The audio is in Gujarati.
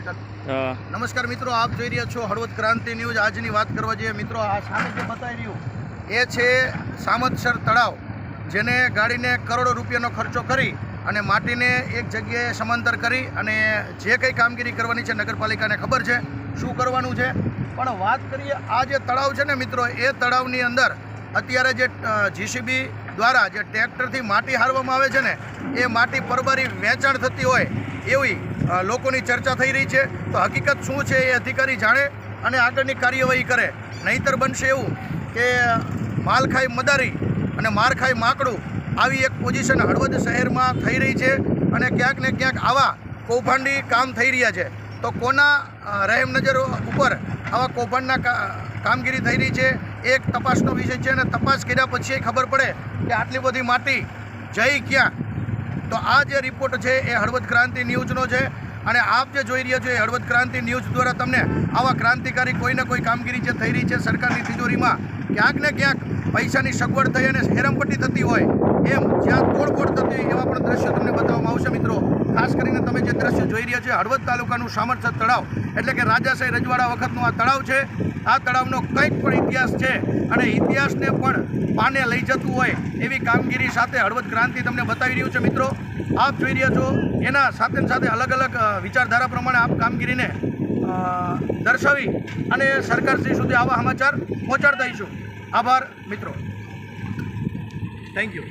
નમસ્કાર મિત્રો, આપ જોઈ રહ્યા છો હળવદ ક્રાંતિ ન્યૂઝ। આજની વાત કરવા જઈએ મિત્રો, આ સામે જે બતાવી રહ્યું એ છે સામતસર તળાવ, જેને ગાડીને કરોડો રૂપિયાનો ખર્ચો કરી અને માટીને એક જગ્યાએ સમાંતર કરી અને જે કંઈ કામગીરી કરવાની છે નગરપાલિકાને ખબર છે શું કરવાનું છે। પણ વાત કરીએ આ જે તળાવ છે ને મિત્રો, એ તળાવની અંદર અત્યારે જે જીસીબી દ્વારા જે ટ્રેક્ટરથી માટી હારવામાં આવે છે ને, એ માટી પરબારી વેચાણ થતી હોય એવી લોકોની ચર્ચા થઈ રહી છે। તો હકીકત શું છે એ અધિકારી જાણે અને આગળની કાર્યવાહી કરે, નહીંતર બનશે એવું કે માલ ખાઈ મદારી અને માર ખાઈ માકડું, આવી એક પોઝિશન હળવદ શહેરમાં થઈ રહી છે અને ક્યાંક ને ક્યાંક આવા કૌભાંડી કામ થઈ રહ્યા છે। તો કોના રહેમ નજર ઉપર આવા કૌભાંડના કામગીરી થઈ રહી છે, એક તપાસનો વિષય છે અને તપાસ કર્યા પછી ખબર પડે કે આટલી બધી માટી જઈ ક્યાં। તો આ જે રિપોર્ટ છે એ હળવદ ક્રાંતિ ન્યૂઝનો છે અને આપ જે જોઈ રહ્યા છો એ હળવદ ક્રાંતિ ન્યૂઝ દ્વારા તમને આવા ક્રાંતિકારી કોઈને કોઈ કામગીરી જે થઈ રહી છે સરકારની તિજોરીમાં, ક્યાંક ને ક્યાંક પૈસાની સગવડ થઈ અને હેરામપટ્ટી થતી હોય એમ જ્યાં તોડફોડ થતી હોય એવા પણ દ્રશ્યો તમને બતાવવામાં આવશે મિત્રો। ખાસ કરીને તમે જે દ્રશ્ય જોઈ રહ્યા છો હળવદ તાલુકાનું સામતસર તળાવ, એટલે કે રાજાશાહી રજવાડા વખતનું આ તળાવ છે। આ તળાવનો કંઈક પણ ઇતિહાસ છે અને ઇતિહાસને પણ પાને લઈ જતું હોય એવી કામગીરી સાથે હળવદ ક્રાંતિ તમને બતાવી રહ્યું છે મિત્રો। આપ જોઈ રહ્યા છો એના સાથે સાથે અલગ અલગ વિચારધારા પ્રમાણે આપ કામગીરીને દર્શાવી અને સરકારશ્રી સુધી આવા સમાચાર પહોંચાડતા આવીશું। આભાર મિત્રો, થેન્ક યુ।